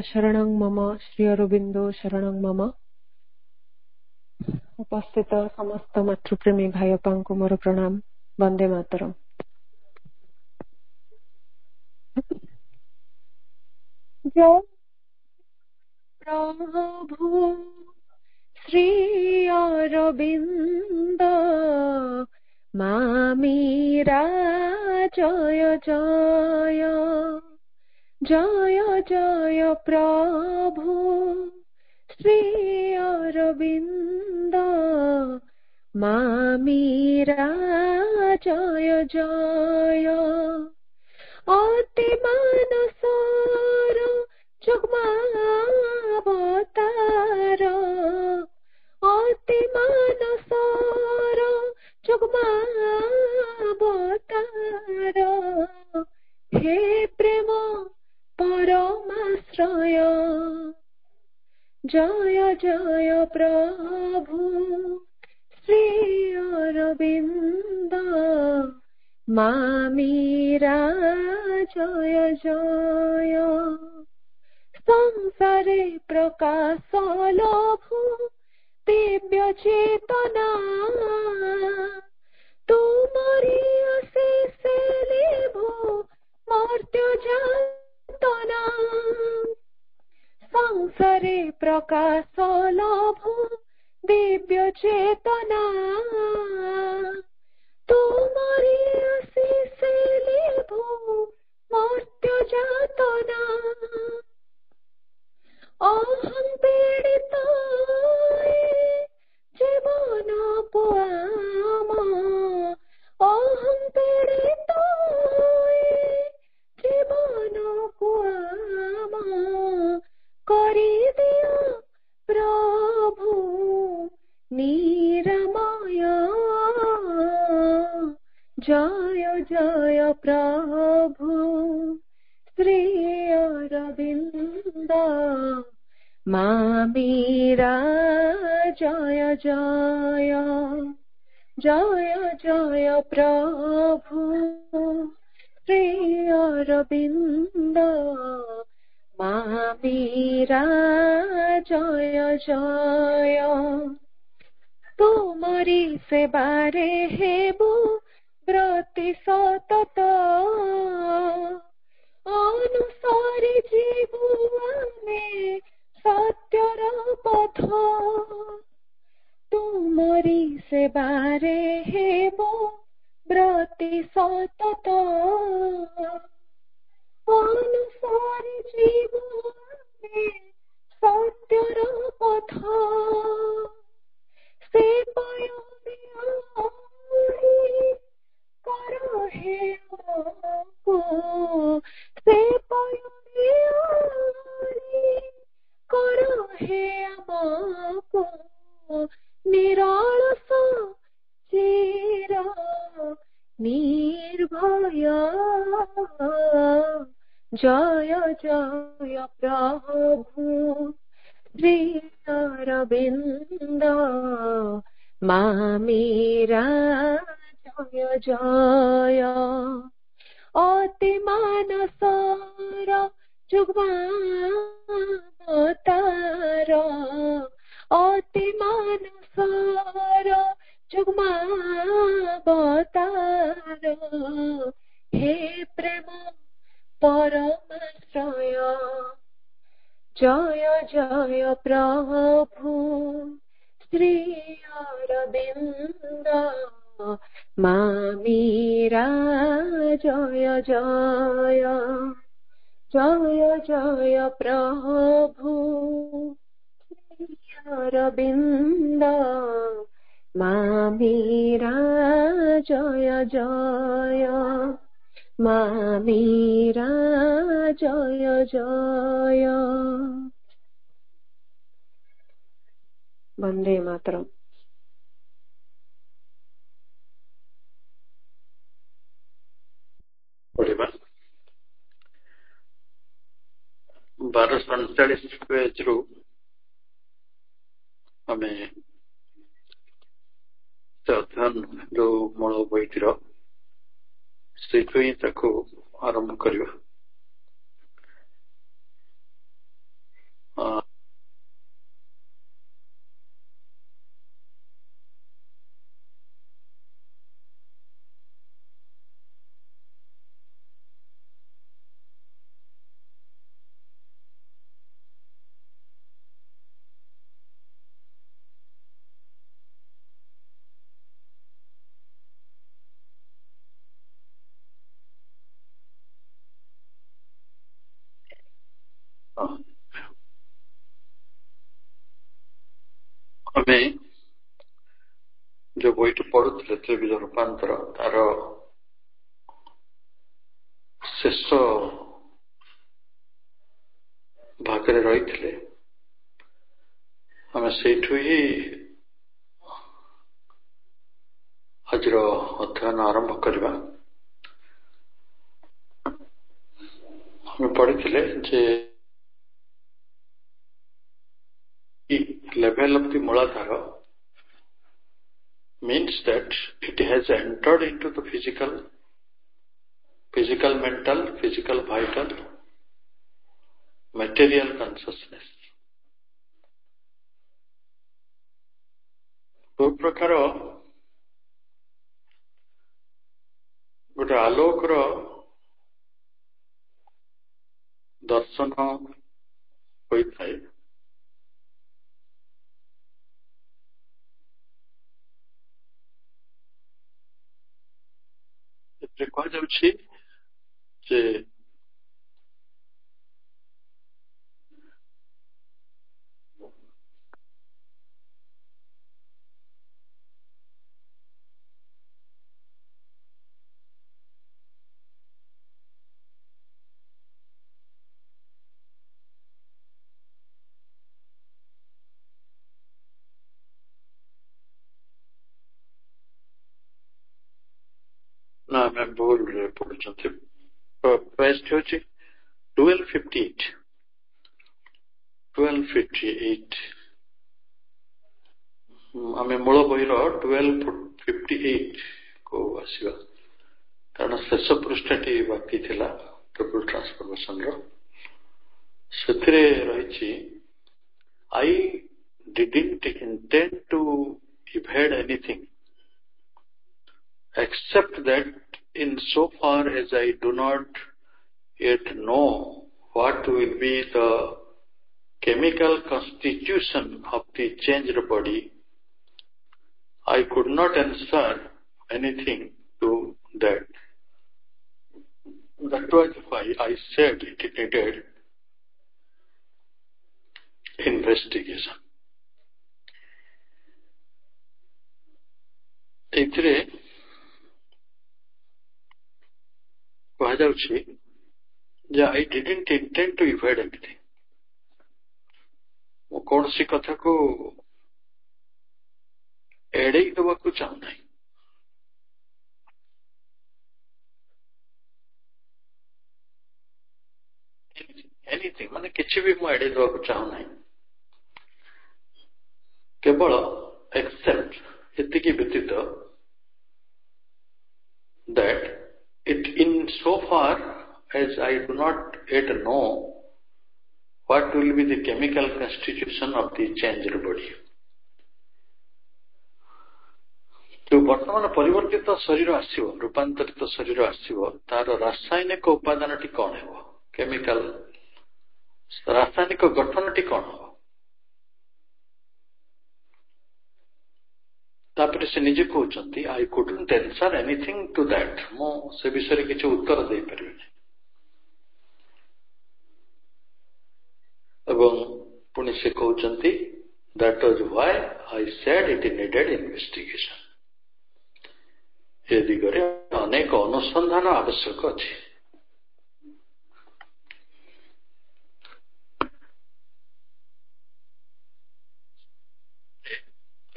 शरणं मम श्री अरविंदो शरणं मम। उपस्थित समस्त मातृप्रेमी भाई बापांको मोर प्रणाम। वंदे मातरम। जय प्रभु श्री अरविंद मामीरा जय जय जय जय प्रभु श्री अरविंद मामीरा जय जय अति मानसर जुग्मावतार अति मानसर जुग्मावतार हे प्रेम परमाश्रय जय जय प्रभु श्री अरविंद मामीरा जय जय संसारे प्रकाश लभु दिव्य चेतना तुमरी अशेष लेभु मर्त्य जातना संसारे प्रकाश लभु दिव्य चेतना तुमरी अशेष लेभु मर्त्य जातना अहं पीड़ित जीवन पुआम अहं पीड़ित जीवन पुआम करि दियो प्रभु निरामय जय जय प्रभु श्री अरविंद मामीरा जय जय जय जय प्रभु श्री अरविंद मामीरा जय जय तुमरी सेवारे हेबु ब्रति सतत अनुसारी जीवु आमे सत्यर पथ तुमरी सेवारे हेबु ब्रति सतत अनुसारी जीवु आमे सत्यर पथ से करो हे को से करो हे को निरालस चिर निर्भय जय जय प्रभु श्री अरविंद मामीरा जय जय अति मानसर जुग्मावतार अति मानसर जुग्मावतार हे प्रेम परमाश्रय जय जय प्रभु श्री अरविंद मामीरा जय जय जय जय प्रभु श्री अरविंद मामीरा जय जय मामीरा जय जय। वंदे मातरम। पढ़िबा 1247 पेज रु आमे अध्ययन जो मूल बहिर से आरंभ करवा। ଆମେ जो বইটি পড়ୁଥିଲେ ତ୍ରିବିଧ ରୂପାନ୍ତର ତାର ଶେଷ ଭାଗରେ ରହିଥିଲେ ଆମେ ସେଇଠୁ ହିଁ ଆଜିର ଅଧ୍ୟୟନ ଆରମ୍ଭ କରିବା। ଆମେ ପଢିଥିଲେ ଯେ level of the Muladhara means that it has entered into the physical, mental, physical, vital, material consciousness. तो प्रकार गोटे आलोकर दर्शन होता है। कह जाउछि जे ना मैं भूल पढ़ुछंती पेस्ट होछि 1258 आमे मूल बहिर 1258 को आसीबा कारण शेष पृष्ठटी बाकी थिला ट्रिपल ट्रांसफॉर्मेशन रो सेथरे रहिछि I didn't intend to evade anything except that in so far as I do not yet know what will be the chemical constitution of the changed body, I could not answer anything to that. That was why I said it needed investigation. एथिरे कहा जाउछि जे I didn't intend to evade anything. वो कौन सी कथा को एड़े दवा को चाहू नहीं। एनीथिंग माने किछि भी मु एड़े दवा को चाहू नहीं केवल एक्सेप्ट इतकी व्यतीत that it in so far as I do not yet know what will be the chemical constitution of the changed body. जो वर्तमान परिवर्तित शरीर आसीबो रूपांतरित शरीर आसीबो तार रासायनिक उपादानटी कोन हेबो केमिकल रासायनिक गठनटी कोन हेबो तापर से निजे कहउचंती I couldn't answer anything to that मो से विषय रे किछ उत्तर दे परिबे एवं पुनि से कहउचंती that was why I said it needed investigation. ए दिगरे अनेक अनुसंधान आवश्यक अछि।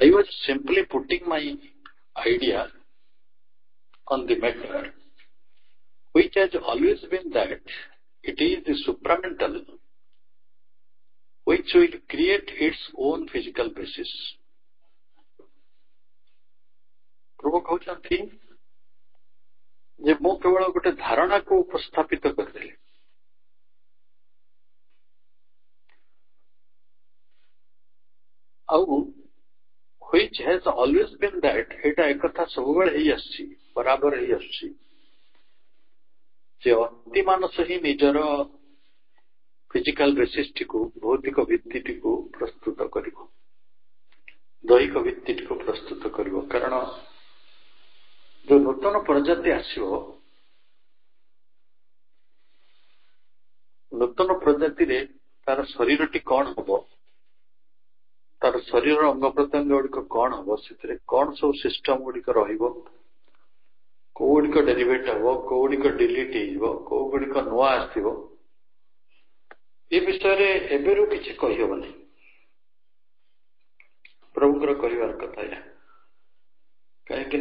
I was simply putting my idea on the matter, which has always been that it is the supramental which will create its own physical basis. प्रभु कहउचंती जे मो केवल गोटे धारणा को उपस्थापित करदेले which has always been that एटा एक कथा सब बेले ही आसी बराबर ही आसी जे अति मानस ही निजर फिजिकल बेसिस को भौतिक भित्ति को प्रस्तुत करिवो दैहिक भित्ति को प्रस्तुत करिवो कारण जो नूतन प्रजाति आसीबो नूतन प्रजाति रे तार शरीरटी कौन हबो तार शरीर अंग प्रत्यंग गुड़िक कौन हम से कौन सब सिस्टम गुड़िक रोगुड़िक डेरिवेट हम कौड़िक डिलीट हो गुड़िक नुआ आसो ये विषय एबेरू किसी कहीहबनी प्रभुंर कहबार कथा या कहीं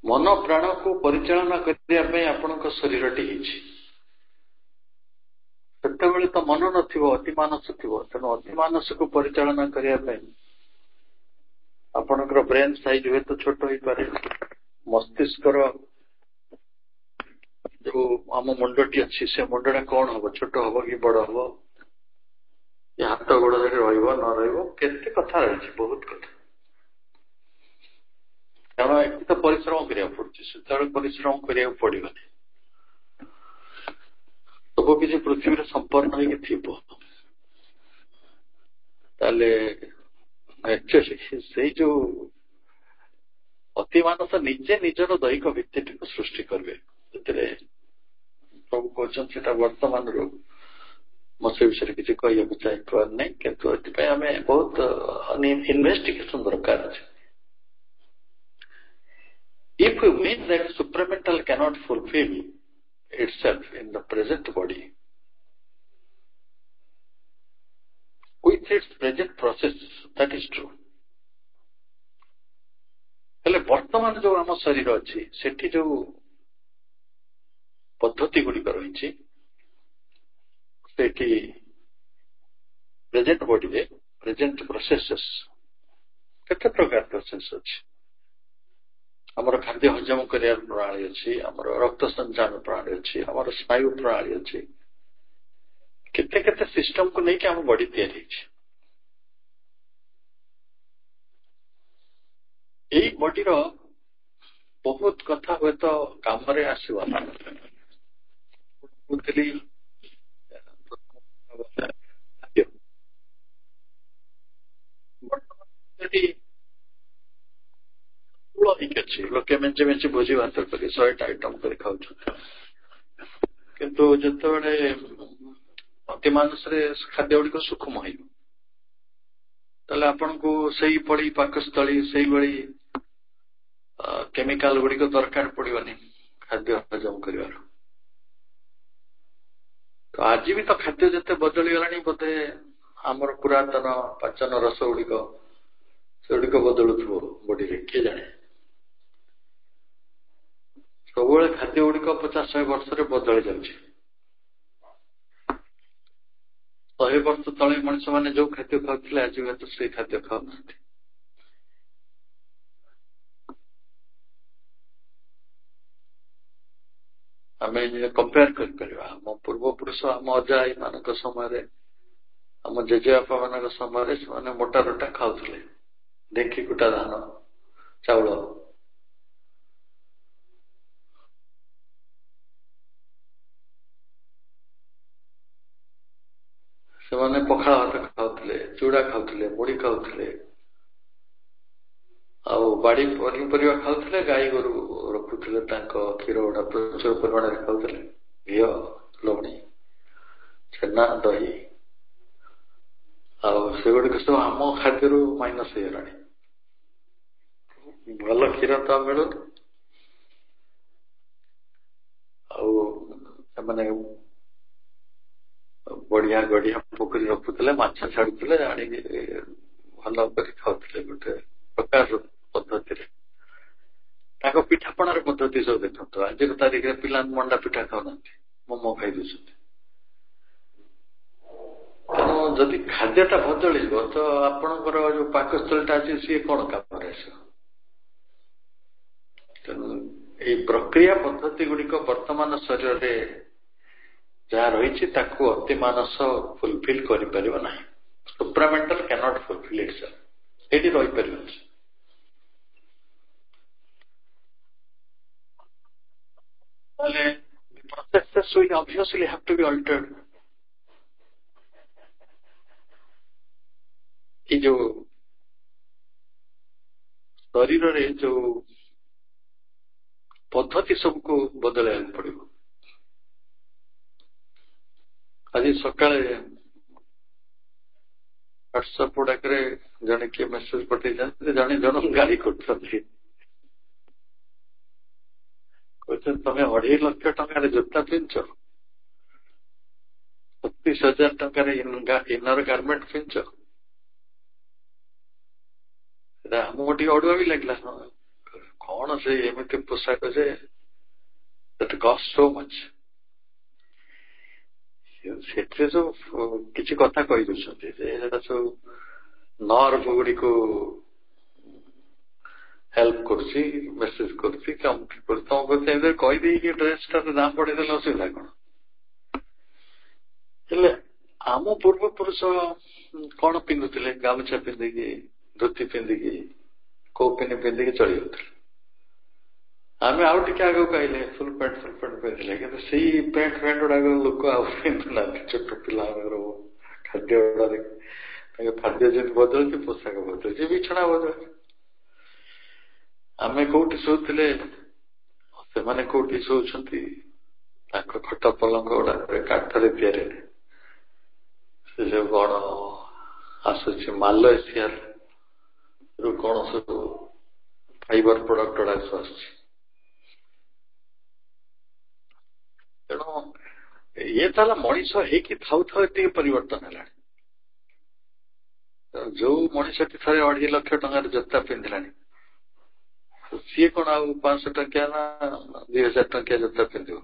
मन प्राण को परिचालना करने आपण शरीरटी सेतबेले तो मन नथिबो अतिमानस थिबो तेणु अतिमानस को परिचालना करने आपणकर ब्रेन साइज हुए तो छोट हो पारे मस्तिष्क जो आम मुंडटी अच्छी से मुंडा कौन हम छोट हम कि बड़ हम ये हाथ गोड़ न रते कथा रही बहुत कथा कारण एक तो परिश्रम करा पड़े परिश्रम करा पड़ोनी सब किसी पृथ्वी रे संपन्न हो से जो अतिमानस निजे निजर दैहिक भित्ति को सृष्टि करेंगे प्रभु कहते वर्तमान से विषय किसी कहूँ चाहिए नहीं किंतु आम बहुत इन्वेस्टिगेशन दरकार है if you mean that supramental cannot fulfil itself in the present body with its present process that is true हेले वर्तमान जो आम शरीर अच्छी सेठी जो पद्धति गुड़िक रही प्रेजेंट बॉडी रे प्रेजेंट प्रोसेसेस केते प्रकार प्रोसेस अच्छी आमर खाद्य हजम कर प्रणाली अच्छी आमर रक्त संचालन प्रणाली अच्छी आमर स्नायु प्रणाली अच्छी केते केते सिस्टम को लेकिन आम बॉडी तैयारी यही बॉडी रो बहुत कथा हुए तो काम रे आसीबा लोके मेचे मेचे भोजी भात कर 100 आइटम कर खाऊ किंतु जिते अतिमानस खाद्य गुड़िक सूक्ष्म हो आपन को सही पड़ी पाकस्थली से भाई केमिकाल गुड़िक दरकार पड़ोनी खाद्य हजम कर तो आज भी तो खाद्य जिते बदली गलानी बोधे आमर पुरातन पाचन रस गुड़िक से गुड़िक बदलुव बॉडी रे किए जाने सब खाद्य गुड़िक 50-100 वर्ष बदली जाऊँगी 100 वर्ष तले मनुष्य मैंने जो खाद्य खाते आज हुए तो से खाद्य खाऊ आम कंपेयर कर पूर्व पुरुष आम अजा आई मान समय आम जेजेबापा मान समय से मोटा रोटा खाऊले ढेंकी कुटा धान चाउल से पखाड़ भात खाऊले चूड़ा खाऊले मुड़ी खाऊले बाड़ी पनीपरिया खाऊले गाई गोरु रखुले क्षीर गुड़ा प्रचुर परिमाण खाऊले घी लवणी छेना दही आगुड़िक सब आम खाद्य माइनस हो गला भल क्षीर तो मिलू आने बढ़िया गढ़िया पोखरी रखुले माछ छाड़ुले आनी भल खाऊले गोटे प्रकार पद्धति पिठापणार पद्धति सब देखते आज तारीख में पिला मंडा पिठा खाऊना मोमो खाई दे तेणु जदि खाद्यटा बदल तो आपणकर जो पाकस्थलीटा अच्छे सी कौन काम तेणु ये प्रक्रिया पद्धति गुड़िक वर्तमान शरीर में जहाँ रही अतिमानस फुलफिल कर। Supramental cannot fulfill itself. It is right. The processes will obviously have to be altered. ये जो शरीर रे जो पद्धति सबको बदल पड़ो। आज सकाळे व्हाट्सएप गुड़ाक जड़े किए मेसेज पठे जड़े जन गाड़ी कर तमें 2.5 लाख टंकार जोता पिंच 37,000 टंकार इनर गारमेंट पिंच आमको टे अड़ुआ भी लगला कौन से एमती पोशाक say that cost so much से सब किसी कथा कही दूसरा सब नर्व गुड़ी को हेल्प करसी मेसेज करसी कम तुमको कहीदे कि ड्रेस टा दाम बढ़ेदे असुविधा कौन आम पूर्व पुरुष कौन पिंधुले गामुछा पिंधिकी धोती पिंधिकी कोपिनी पिंधिकी चली जाते आम आउ टे आगे कहले फुल पैंट पिंधे कि पैंट फैंट गुड़ाक लोक आंधुना छोट पिला खाद्य गुड़ा खाद्य जमी बदलुचे पोशाक बदलुचे बिछना बदलुचे आम कौटी शोले से कौटी शोचती खट पलंग गुड़ा काठरे तैयारी से जो कौन आसूची मालयेसिया रु कौन सब फाइबर प्रोडक्ट गुड़ा सब आस तेणु ये ताला मनीष होकी थाउ थाउ ये परिवर्तन है जो मनीषटी थे 2.5 लाख टंकार जोता पिंधला सी कौन आ 500 टंकिया ना 2000 टंकिया जोता पिंधु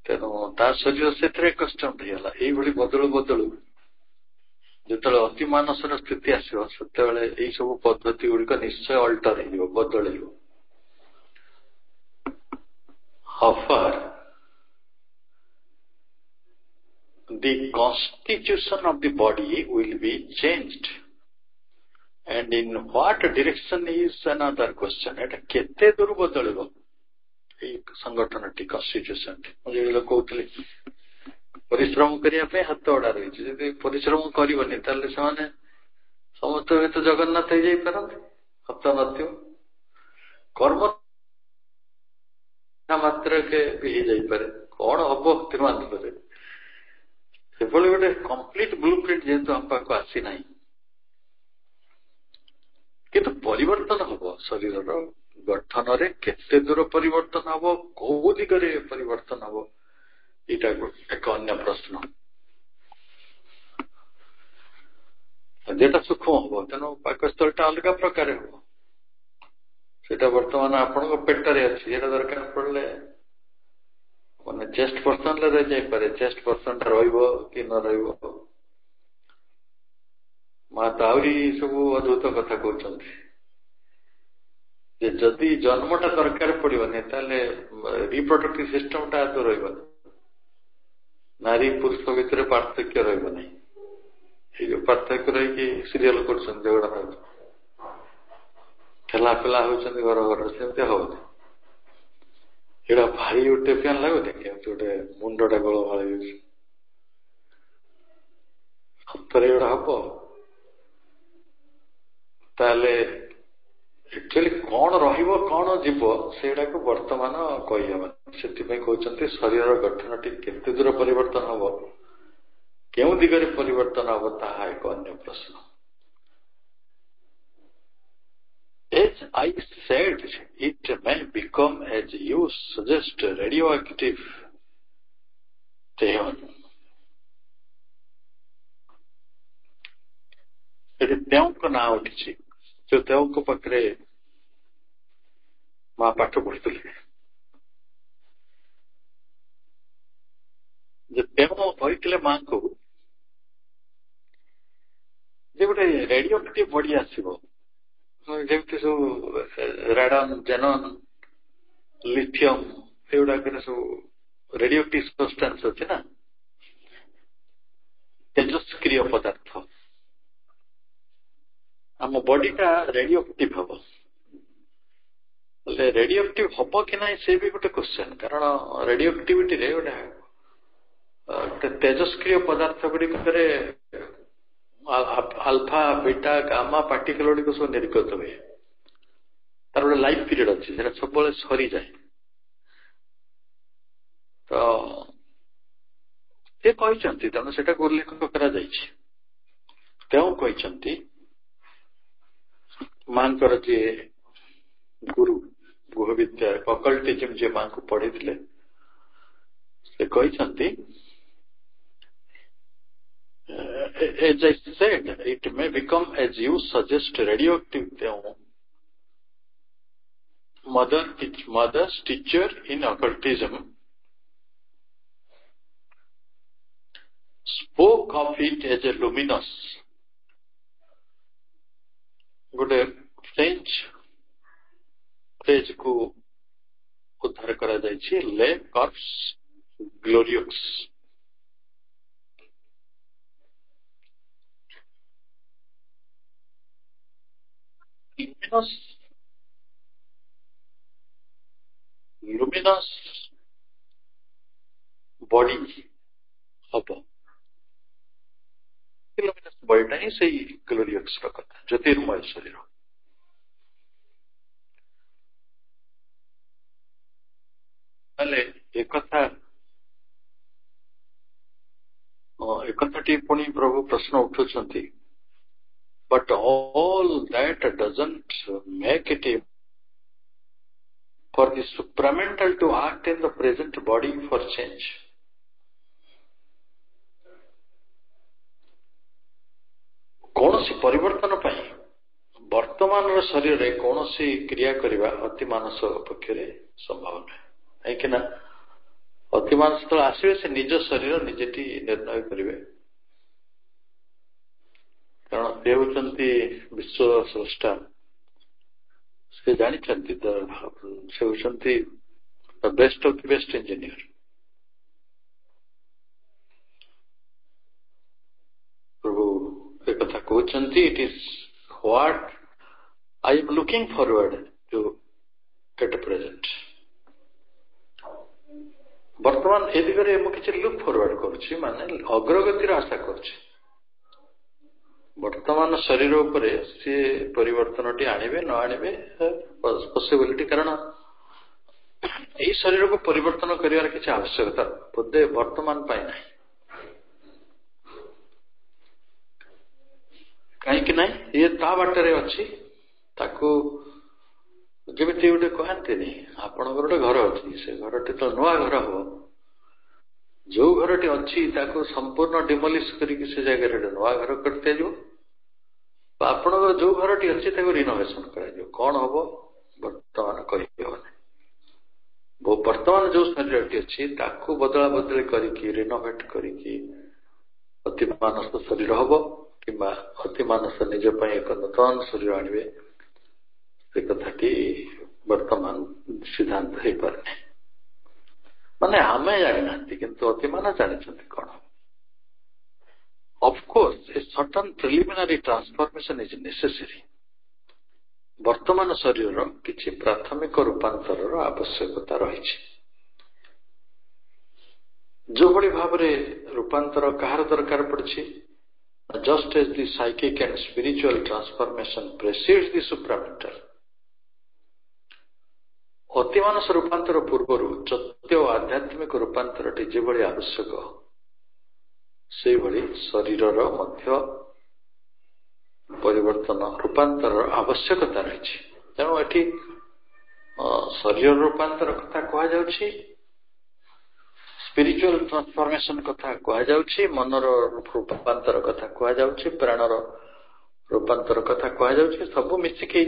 तेणु ता शरीर से कस्टम होगा ये बदलू बदलू जो अति मानसर स्थिति आसो से सब पद्धति गुड़िक निश्चय अल्टर हो बदल however the constitution of the body will be changed and in what direction is another question एटा केते दूर बदलबो एक संगठन टी कॉन्स्टिट्यूशन मुझे कहते परिश्रम करने हाथ अड़ा रही है परिश्रम करनी से समस्त तो जगन्नाथ हो जापार हाथ न कर्म मात्र के भी जापे कौन हम तीर्मांतर से गोटे कंप्लीट ब्लू प्रिंट जेहतु आम पाक आसी ना किंतु परिवर्तन हम शरीर गठन रे केते दूर परिवर्तन हम कौ दिगरे परिवर्तन हम यहाँ एक अन्य प्रश्न जेटा सूक्ष्म हम तेणु पाकस्थल अलग प्रकार हम सेटा बर्तमान आपण पेटर अच्छी दरकार पड़े माने चेस्ट पर्सन रही जापे चेस्ट पर्सन कि न माँ तो आहरी सब अद्भुत कथा कहते जदि जन्मटा दरकार पड़ोनी रिप्रोडक्टिव सिस्टम टा आदौ रही नारी पुरुष भितर पार्थक्य रही जो पार्थक्य रही सीरियल कर झगड़ा ठेला पेला होती घर घर सेमती हम यहाँ भारी यूटेपियान लगुनि केमती गोटे मुंडटा गोल भाई सतरे एड़ा हम ताले एक्चुअली कौन रहिबो कौन जीव सेटा को वर्तमान कही हम से कहते शरीर गठन टी केते दूर परिवर्तन हम क्यों दिगरे परिवर्तन हम ताहा एक अन्य प्रश्न As I said, it may become, as you suggest, radioactive. Teon. यदि त्यों को ना उठी जो त्यों को पकड़े माँ पाठ पढ़ते जो त्यों कहते माँ को जो गोटे रेडियोएक्टिव बॉडी आसो जमी सब राडन जेनन लिथियम ये गुड़ाक सब रेडियोएक्टिव सब्सटेंस अच्छे ना तेजस तेजस्क्रिय पदार्थ आम बॉडीटा रेडियो एक्टिव हम रेडियो एक्टिव हम कि ना से भी गोटे क्वेश्चन कारण रेडियो एक्टिविटी रे गोटे तेजस्क्रिय पदार्थ गुड़िक अल्फा बीटा गामा पार्टिकल गुड़िक सब निर्गत हुए तार गोटे लाइफ पीरियड अच्छी सब सरी जाए तो से कहते तेणु से उल्लेख कर माँ जी गुरु गुह विद्या अकल्टिज्म जे माँ को पढ़ी से कहते as I said, it may become as you suggest radioactive mother's teacher in occultism spoke of it as a luminous गोटे फ्रेंच फ्रेज को उद्धार करा जायछि ले कॉर्प्स ग्लोरियस luminous body हब luminous बॉडीटा ही सही ग्लोरियस कथा ज्योतिर्मय शरीर एक पुणी प्रभु प्रश्न उठुंट but all that doesn't make it for the supramental to act in the present body for change कौन सी परिवर्तन पाई वर्तमान शरीर में कौन सी क्रिया करने अति मानस पक्ष संभव नहीं कहीं अति मानस तो आसवे से निज शरीर निजे निर्णय करेंगे कारण से होती विश्व स्रष्टा से जानते से होती the best of the best engineer कथा कहते it is what I am looking forward to at present वर्तमान ए दिगरे मुझे लुक फॉरवर्ड करुच्ची माने अग्रगतिर आशा करुच्ची वर्तमान शरीर उपरे सी परिवर्तन टी आनिबे न आनिबे पॉसिबिलिटी कारण ए शरीर को परिवर्तन करिवार किछि आवश्यकता बोधे वर्तमान पाई नाही कहीं ना ये ता बाटर अच्छी जमी गोटे कहते आपण गोटे घर अच्छी से घर तो नुआ घर हम जो घर अच्छी संपूर्ण डिमोलिश करके से जगह नुआ घर करते जो आपण जो घर अच्छी रिनोवेशन कर कौन हम बर्तमान कहने बर्तमान जो शरीर अच्छी बदला बदली करके रिनोवेट करके अति मानस शरीर हम कि अति मानस निज एक नूतन शरीर आणवे से कथाटी वर्तमान सिद्धांत हो पारे माने आम जाना किंतु अति मान जानी कौन of course a certain preliminary transformation is necessary वर्तमान शरीर किछि प्राथमिक रूपांतर आवश्यकता रही जो बड़ी भाव रूपांतर कहार दरकार पड़ी just as the psychic and spiritual transformation precedes the supramental अतिमानस रूपांतर पूर्वर सत्य और आध्यात्मिक रूपांतर जो आवश्यक से शरीर मध्य परिवर्तन रूपांतर आवश्यकता रही तेणु ये शरीर रूपांतर कथा कहुच्छी स्पिरिचुअल ट्रांसफॉर्मेशन कथा कहुच्छी मनर रूपांतर कथा कहुच्छी प्राणर रूपांतर कथा कहुच्छी सब मिसिकी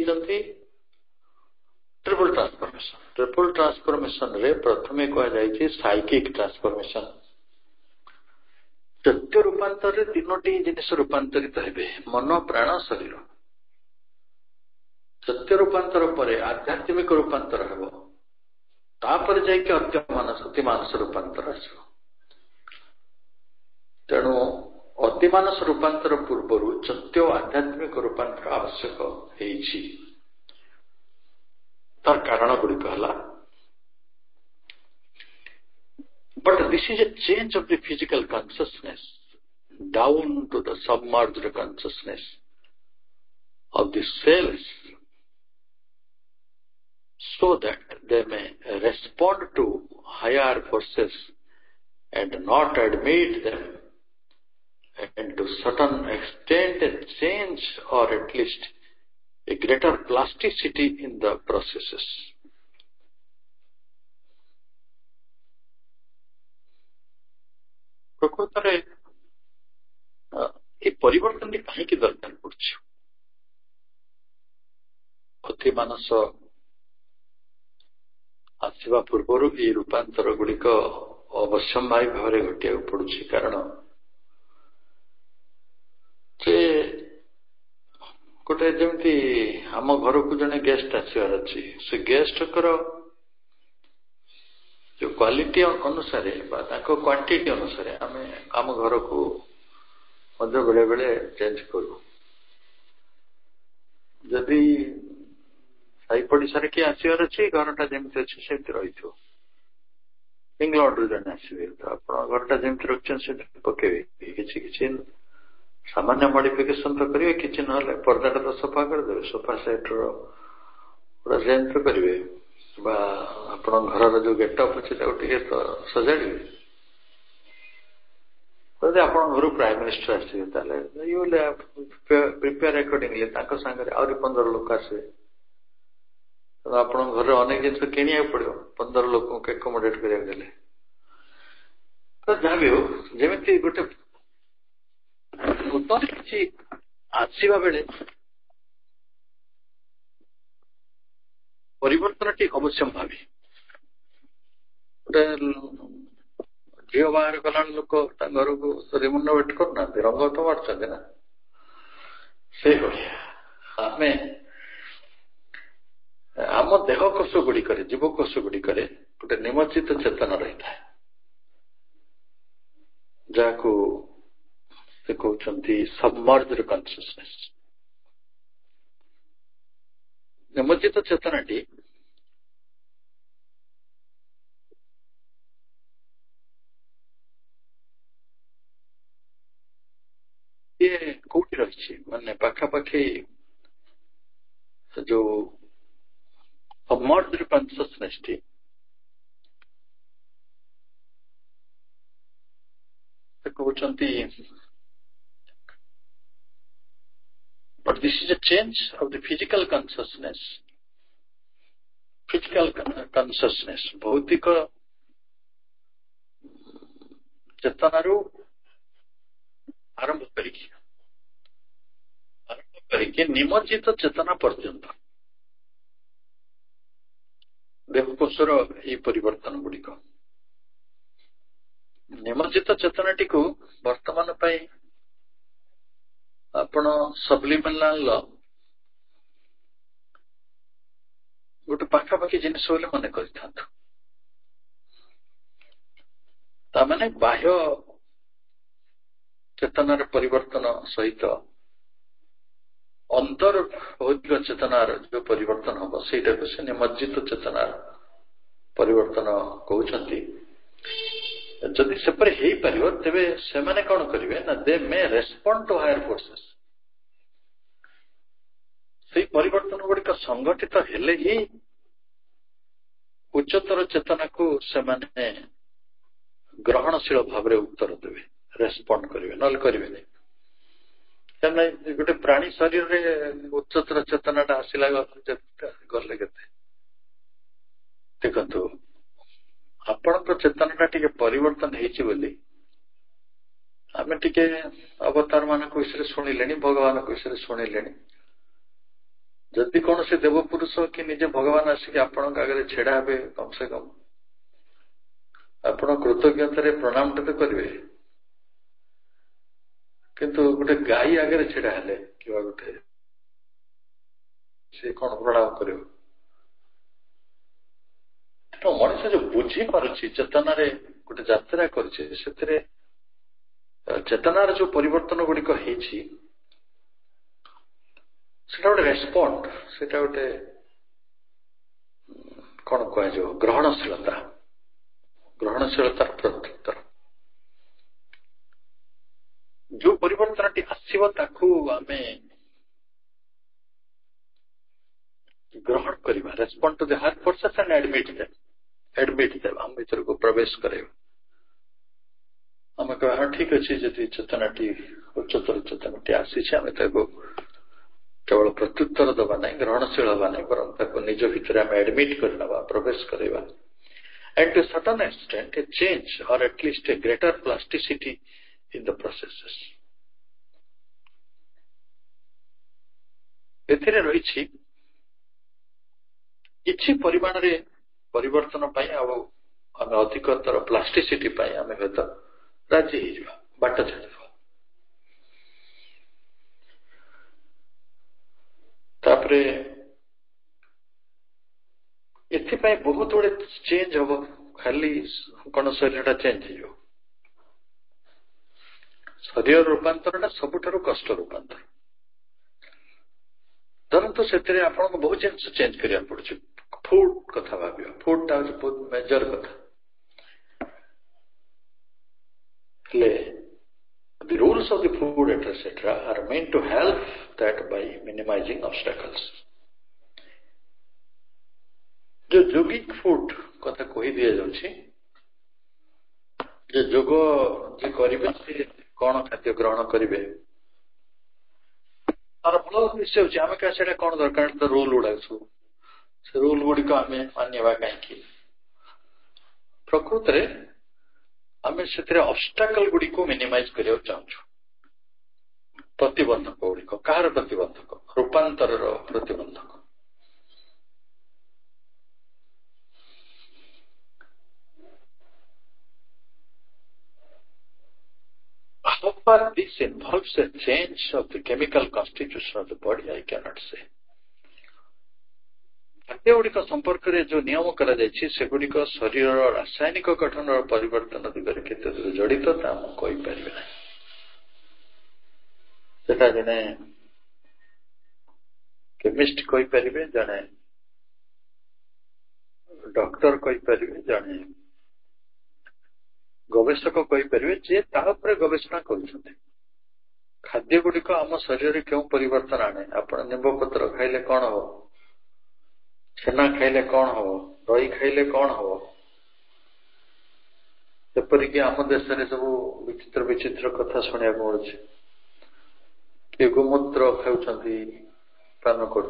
ट्रिपल ट्रांसफॉर्मेशन रे प्रथमे कहुई साइकिक ट्रांसफॉर्मेशन सत्य रूपांतर तीनोटी जिनिस रूपांतरित हेबे मन प्राण शरीर सत्य रूपांतर पर आध्यात्मिक रूपांतर हेबो तापर जाइके अति मानस रूपांतर आसो तेणु ଅତିମାନସ ରୂପାନ୍ତର ପୂର୍ବରୁ ଚୈତ୍ୟ ଆଧ୍ୟାତ୍ମିକ ରୂପାନ୍ତର ଆବଶ୍ୟକ ହେଇଛି। ତାର କାରଣ ଗୁଡ଼ିକ ହେଲା, but this is a change of the physical consciousness down to the submerged consciousness of the cells, so that they may respond to higher forces and not admit them, and to certain extent a change or at least a greater plasticity in the processes. ପ୍ରକୃତରେ এই ପରିବର୍ତ୍ତନଟି କାହିଁକି ଦରକାର ପଡୁଛି? ଅତିମାନସ ଆସିବା ପୂର୍ବରୁ ଏହି ରୂପାନ୍ତର ଗୁଡ଼ିକ ଅବଶ୍ୟମ୍ଭାବୀ ଭାବରେ ଘଟିବାକୁ ପଡୁଛି। କାରଣ ଯେ ଗୋଟେ ଯେମିତି ଆମ ଘରକୁ ଜଣେ ଗେଷ୍ଟ ଆସିବାର ଅଛି, ସେ ଗେଷ୍ଟଙ୍କର ଯୋଉ କ୍ୱାଲିଟି ଅନୁସାରେ ବା ତାଙ୍କ କ୍ୱାଣ୍ଟିଟି ଅନୁସାରେ ଆମେ ଆମ ଘରକୁ ମଧ୍ୟ ବେଳେ ବେଳେ ଚେଞ୍ଜ କରୁ। ଯଦି ସାହି ପଡିଶାରେ କିଏ ଆସିବାର ଅଛି, ଘରଟା ଯେମିତି ଅଛି ସେମିତି ରହିଥିବ। ଇଂଲଣ୍ଡରୁ ଜଣେ ଆସିବେ, ତ ଆପଣ ଘରଟା ଯେମିତି ରଖିଛନ୍ତି ସେମିତି ପକେଇବେ। କିଛି କିଛି ସାମାନ୍ୟ ମଡିଫିକେସନ ତ କରିବେ, କିଛି ନହେଲେ ପର୍ଦାଟା ତ ସଫା କରିଦେବେ, ସୋଫା ସେଟ୍ର ପୁରା ଚେଞ୍ଜ କରିବେ, ବା ଆପଣଙ୍କ ଘରର ଯୋଉ ଗେଟଅପ୍ ଅଛି ତାକୁ ଟିକେ ତ ସଜାଡ଼ିବେ। ଯଦି ଆପଣଙ୍କ ଘରୁ ପ୍ରାଇମ ମିନିଷ୍ଟର ଆସିବେ, ତାହେଲେ ୟୁ ୱିଲ୍ ପ୍ରିପେୟାର ଆକର୍ଡିଙ୍ଗଲି। ତାଙ୍କ ସାଙ୍ଗରେ ଆହୁରି 15 ଲୋକ ଆସିବେ, ଆପଣଙ୍କ ଘରେ ଅନେକ ଜିନିଷ କିଣିବାକୁ ପଡିବ 15 ଲୋକଙ୍କୁ ଆକୋମୋଡେଟ କରିବାକୁ ହେଲେ। ତ ଯାହା ବି ହଉ, ଯେମିତି ଗୋଟେ ନୂତନ କିଛି ଆସିବା ବେଳେ ପରିବର୍ତ୍ତନଟି ଅବଶ୍ୟମ୍ଭାବୀ। ଗୋଟେ ଝିଅ ବାହାର କଲାବେଳେ ଲୋକ ତାଙ୍କ ଘରକୁ ରିମୋନୋଭେଟ କରୁନାହାନ୍ତି, ରଙ୍ଗ ତ ମାରୁଛନ୍ତି ନା। ସେଇଭଳିଆ ଆମେ ଆମ ଦେହ କୋଷ ଗୁଡ଼ିକରେ, ଜୀବକୋଷ ଗୁଡ଼ିକରେ ଗୋଟେ ନିମଜ୍ଜିତ ଚେତନା ରହିଥାଏ, ଯାହାକୁ ସେ କହୁଛନ୍ତି ସବମର୍ଜଡ୍ କନସିୟସନେସ୍। ନିମଜ୍ଜିତ ଚେତନାଟି ଇଏ କୋଉଠି ରହିଛି, ମାନେ ପାଖାପାଖି ଯୋଉ ସବମର୍ଜଡ୍ କନସିୟସନେସଟି ସେ କହୁଛନ୍ତି, but this is a change of the physical consciousness. Physical consciousness ଭୌତିକ ଚେତନାରୁ ଆରମ୍ଭ କରିକି ନିମଜ୍ଜିତ ଚେତନା ପର୍ଯ୍ୟନ୍ତ ଦେହକୋଷର ଏହି ପରିବର୍ତ୍ତନ ଗୁଡ଼ିକ। ନିମଜ୍ଜିତ ଚେତନାଟିକୁ ବର୍ତ୍ତମାନ ପାଇଁ ଆପଣ ସବ୍ଲିମିନାଲ ଗୋଟେ ପାଖାପାଖି ଜିନିଷ ବୋଲି ମନେ କରିଥାନ୍ତୁ। ତାମାନେ ବାହ୍ୟ ଚେତନାର ପରିବର୍ତ୍ତନ ସହିତ ଅନ୍ତର ଭୌତିକ ଚେତନାର ଯୋଉ ପରିବର୍ତ୍ତନ ହବ, ସେଇଟାକୁ ସେ ନିମଜ୍ଜିତ ଚେତନାର ପରିବର୍ତ୍ତନ କହୁଛନ୍ତି। ଯଦି ସେପରି ହେଇପାରିବ, ତେବେ ସେମାନେ କଣ କରିବେ ନା, they may respond to higher forces. ସେଇ ପରିବର୍ତ୍ତନ ଗୁଡ଼ିକ ସଂଗଠିତ ହେଲେ ହିଁ ଉଚ୍ଚତର ଚେତନାକୁ ସେମାନେ ଗ୍ରହଣଶୀଳ ଭାବରେ ଉତ୍ତର ଦେବେ, ରେସ୍ପଣ୍ଡ କରିବେ, ନହେଲେ କରିବେନି। କାରଣ ଗୋଟେ ପ୍ରାଣୀ ଶରୀରରେ ଉଚ୍ଚତର ଚେତନାଟା ଆସିଲା ଗଲେ କେତେ, ଦେଖନ୍ତୁ ଆପଣଙ୍କ ଚେତନାଟା ଟିକେ ପରିବର୍ତ୍ତନ ହେଇଛି ବୋଲି ଆମେ ଟିକେ ଅବତାର ମାନଙ୍କ ବିଷୟରେ ଶୁଣିଲେଣି, ଭଗବାନଙ୍କ ବିଷୟରେ ଶୁଣିଲେଣି। ଯଦି କୌଣସି ଦେବପୁରୁଷ କି ନିଜେ ଭଗବାନ ଆସିକି ଆପଣଙ୍କ ଆଗରେ ଛିଡା ହେବେ, କମ ସେ କମ ଆପଣ କୃତଜ୍ଞତାରେ ପ୍ରଣାମଟା ତ କରିବେ। କିନ୍ତୁ ଗୋଟେ ଗାଈ ଆଗରେ ଛିଡା ହେଲେ କିମ୍ବା ଗୋଟେ, ସେ କଣ ପ୍ରଣାମ କରିବ? ତେଣୁ ମଣିଷ ଯୋଉ ବୁଝିପାରୁଛି, ଚେତନାରେ ଗୋଟେ ଯାତ୍ରା କରୁଛି, ସେଥିରେ चेतनार जो परिवर्तन गुड़िक गोटे रेस्पॉन्ड से गोटे कौन कह ग्रहणशीलतार प्रत्युत्तर जो परिवर्तन टी आसव ताकू आमे ग्रहण करवा respond to the higher forces and admit देव हम भीतर को प्रवेश करे आम कह हाँ ठीक अच्छे जी चेतनाटी उच्चतर चेतनाटी आसी केवल प्रत्युत्तर दबा ना ग्रहणशील हवा ना बर निज भीतर आम एडमिट करना प्रवेश करवा and to certain extent a change और at least a greater plasticity in the processes एथिरे रही किछि परिमाण रे परिवर्तन पाई आम अधिकतर प्लास्टिसिटी पाई आम हयत राजी हो बाट छाड़ तापरे एथिपाई बहुत गुड़े चेंज हम खाली कौन शरीर चेंज हो शरीर रूपांतर सबुठारु कष्ट रूपांतर धरतु से आपको बहुत जिन चेंज करिया पड़ुछि फूड कथा भावियो फूड टा बहुत मेजर कथा the rules of the food etc are meant to help that by minimizing obstacles जो योगिक फूड कथा कही दिया जाउछि जे जोग जे करिवे से कोन खाद्य ग्रहण करिवे तार फल विषय होछि आमे का सेटा कोन दरकार तो रूल उडाछु से रूल गुडी को आमे मान्यवा काई प्रकृत रे आमे सेतरे ऑब्स्टेकल गुडी को मिनिमाइज करियो चाहछु प्रतिबंधक गुडी को कार प्रतिबंधक रूपांतर रो प्रतिबंधक How far this involves a change of the chemical constitution of the body, I cannot say. खाद्य गुड़िक संपर्क में जो नियम करा जायछि सेगुड़िक शरीर रासायनिक गठन और परिवर्तन दिगरे केते दूर जड़ित ता हम कहि परिबे नै सेटा जने केमिस्ट कहि परिबे जने डॉक्टर कहि परिबे जने गवेषक कहि परिबे जे ता ऊपर गवेषणा करूछन्ते खाद्य गुड़िक आम शरीर रे केउ परिवर्तन आने आपण निंब पत्र खाइले कोन हो छेना खाइले कौन हो दही खाइले कौन हो सेपरिक आम देश में सब विचित्र विचित्र कथा शुणा मिलूँ किए गोमूत्र खाऊंट पान कर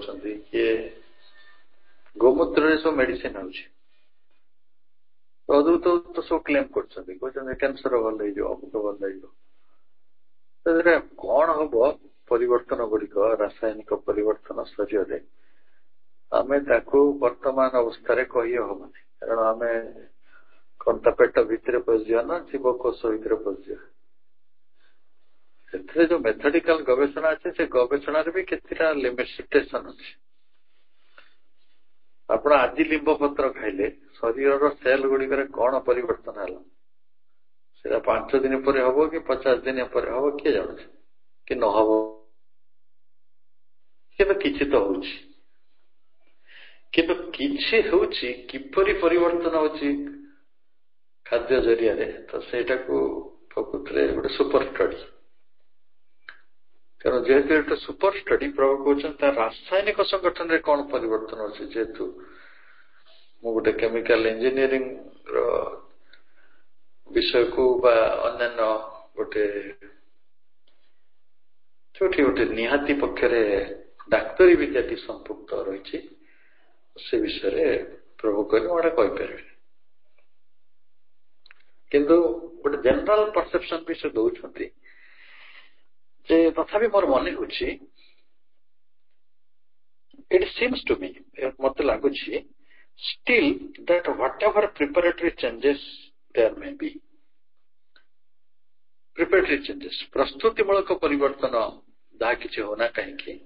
गोमूत्र सब मेडिसिन अद्भुत तो सब क्लेम कर कैंसर भल अमुक भल कौन हम परिवर्तन गुड़िक रासायनिक परिवर्तन शरीर आमे ताकू वर्तमान अवस्था कही हमानी कारण आमे कंटा पेट भितर पशिया ना जीवकोष भितर पशिया से जो मेथडिकल गवेषणा अच्छे से गवेषणा भी केतेटा लिमिटेशन अच्छे आपण आज लिंब पत्र खाइले शरीर सेल गुड़िक कौन परिवर्तन है 5 दिन पर हम कि 50 दिन पर हम किए जान कि न हम किसी तो हो किंतु किछि होछि किपरि परिवर्तन होछि खाद्य जरिया रे तो सेटा को प्रकृत रे गोटे सुपर स्टडी कारण जेहेतु एक सुपर स्टडी प्रभु कहते रासायनिक संगठन रे कौन परिवर्तन होछि जेहेतु मु गोटे केमिकल इंजीनियरिंग रो विषय को बा अन्य गोटे छोटी गोटे निहाती पक्षरे डाक्तरी विद्यार्थी संपुक्त रही से विषय प्रभु कहले कहीपर किंतु गोटे जनरल परसेप्शन भी से दौरान तथापि मोर मन हो इट सीम्स टू मी मत लगुच still that whatever preparatory changes there may be preparatory changes प्रस्तुतिमूलक परिवर्तन जहाँ किसी होना कहीं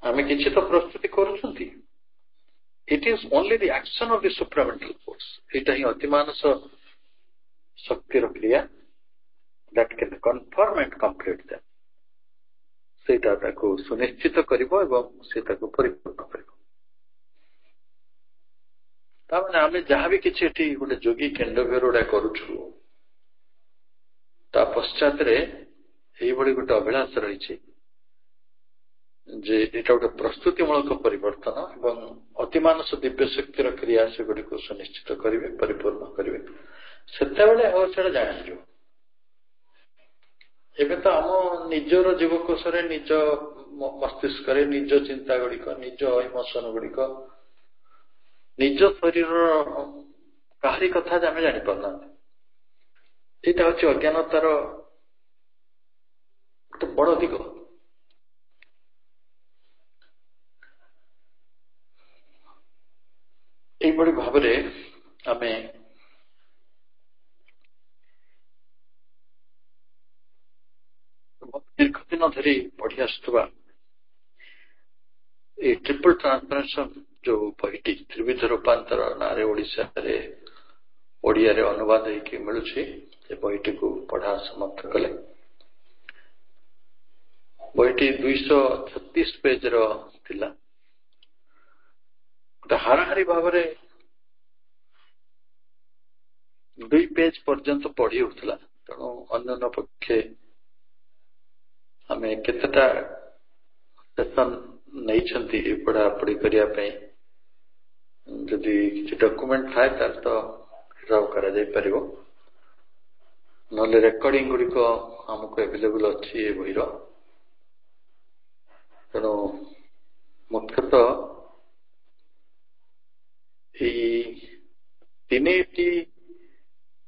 आमे किछि तो प्रस्तुति करूछंती it is only the action of the supramental force एटा ही अतिमानस शक्तिर क्रिया that can confirm and complete them सेटा ताको सुनिश्चित करिवो एवं सेटा को परिपूर्ण करिवो ता माने आमे जहां भी किछि एठी गोटे जोगी केंद्रभेरोडा करूछु ता पश्चात रे एई बडी गोटे अभिलाष रहिछि जे एटा गोटे प्रस्तुतिमूलक परिवर्तन एवं अतिमानस दिव्य शक्तिर क्रिया से गुडी को सुनिश्चित करिवे परिपूर्ण करिवे सेतेबेले अवसर जानिजो एबे तो आम निजर जीवकोश निज मस्तिष्क निज चिंता गुड़िक निज इमोशन गुड़िक निज शरीर कहारी कथा आम जानी पारना यहाँ हूँ अज्ञानतार गोटे बड़ दिग यही भाव आम दीर्घ दिन धरी पढ़ी आसुवा ये ट्रिपल ट्रांसफॉर्मेशन जो बहीटी त्रिविध रूपांतर नारे ओडिशा रे ओडिया रे अनुवाद होइके मिलुछि ए बहीटी को पढ़ा समाप्त कले बहीटी 236 पेज रो थिला हाराहारी भाव रे 2 पेज पर्यंत पढ़ी उठला तेणु अन्य पक्षे आमे केतटा सेशन नहीं पढ़ापढ़ी करने जदि किसी डॉक्यूमेंट थाए तो करा जाय परिबो नले रेकॉर्डिंग गुड़िक आमको अवेलेबल अच्छी ये बहीर तेणु मुख्यतः तीन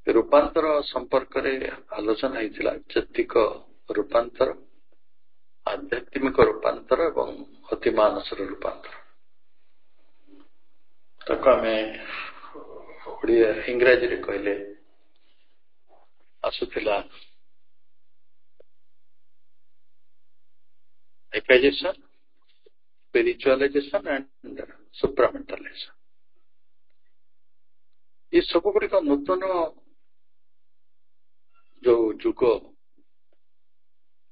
रूपांतर संपर्क आलोचना होता चैतिक रूपांतर आध्यात्मिक रूपांतर एवं अतिमानस रूपांतर तक आम इंग्राजी रे कहले आसुला एक्वाइजेशन स्पिरिचुअलाइजेशन एंड सुप्रामेंटलाइजेशन ये सब गुड़िक नूतन जो जुग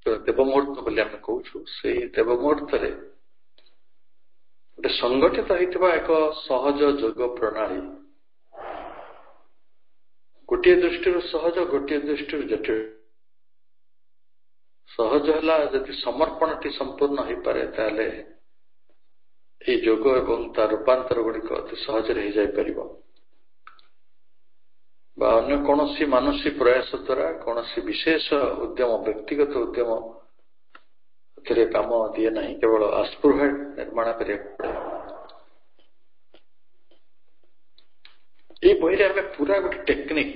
देव मुहूर्त बोली आम कहूँ से देव मुहूर्त गोटे संगठित होता एक सहज जोग प्रणाली गोटे दृष्टि सहज गोटे दृष्टि जटिल सहज है जदि समर्पण टी संपूर्ण हो पारे ताले ये जोग एवं तार रूपांतर गुड़िक अति सहज हो जापर अन्य कौन मानसिक प्रयास द्वारा कौन विशेष उद्यम व्यक्तिगत उद्यम काम दिए ना केवल आस्पृह निर्माण कर बही आम पूरा गोटे टेक्निक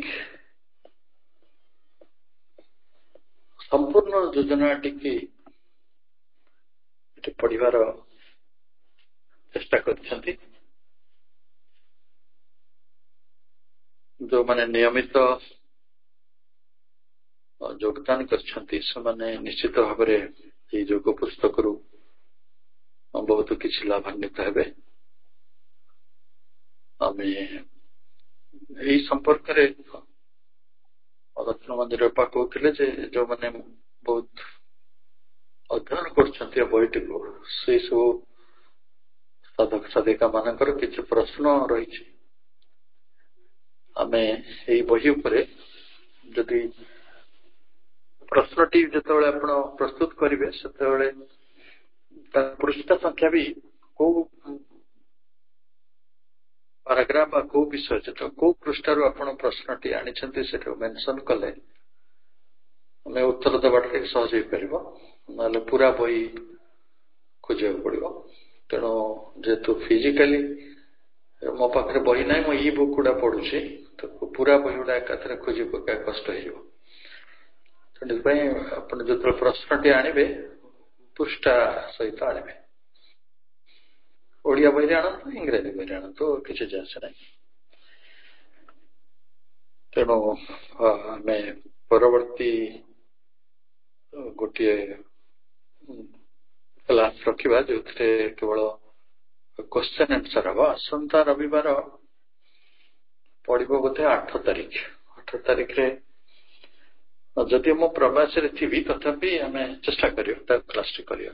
संपूर्ण योजना टी पढ़ार चेष्टा कर जो माने नियमित योगदान कर निश्चित भाव ये योग पुस्तक रु बहुत किसी लाभान्वित हेबे आम यही संपर्क दक्षिण मंदिर कहते जो मैंने बहुत अध्ययन कर बहीटी को से सब साधक साधिका मानकर किसी प्रश्न रही आमे यही बही उपरे जदि प्रश्नटी जो प्रस्तुत करेंगे से पृष्ठ संख्या भी को पाराग्राफ को विषय जो को पृष्ठार आप प्रश्नटी आनी से मेंशन कले हमें उत्तर देवाटा सहज हो पार ना पूरा बही खोजा पड़ो तेणु जेहेतु फिजिकाली मो पाखे बही ना मो बुक गुड़ा पढ़ुची तो पूरा बही गुड़ा एकाथरे खोजी पका कष्ट हो जो प्रश्नटी आणवे पृष्ठा सहित आणवे ओडिया बही आणतु इंग्राजी बही आणतु किसी जांच ना तेणु आम परवर्ती गोटे क्लास रखा जो केवल क्वेश्चन आंसर हम आसंता रविवार पड़ो बोधे 8 तारिख तारीख रे जदि मो प्रवास रे थी तथापि आम चेष्टा करियो क्लास करियो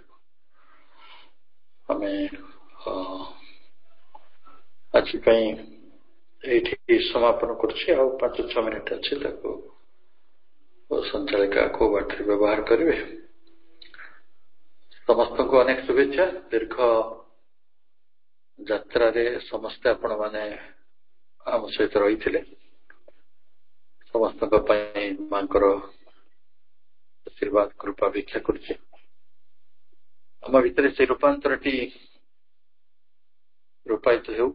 आमे आज ये समापन करुच्छे आ 5-6 मिनिट अच्छे संचालिका को बाटरी व्यवहार करेंगे। समस्त को अनेक शुभेच्छा। दीर्घ यात्रा रे समस्ते आपण माने आम सहित रही समस्त मांकर आशीर्वाद कृपा भिक्षा करुचे आम भितर से रूपांतर रूपायित हो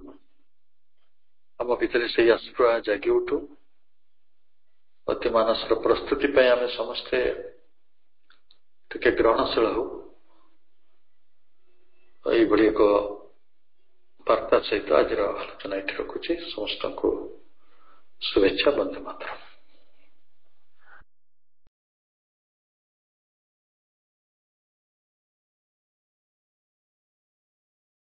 आम भितर से आस्था जागी उठू अति मानस प्रस्तुति आम समस्ते टिके ग्रहणशील हो यही एक वार्ता सहित आज आलोचना ये रखुची। समस्त को शुभेच्छा। वंदे मातरम।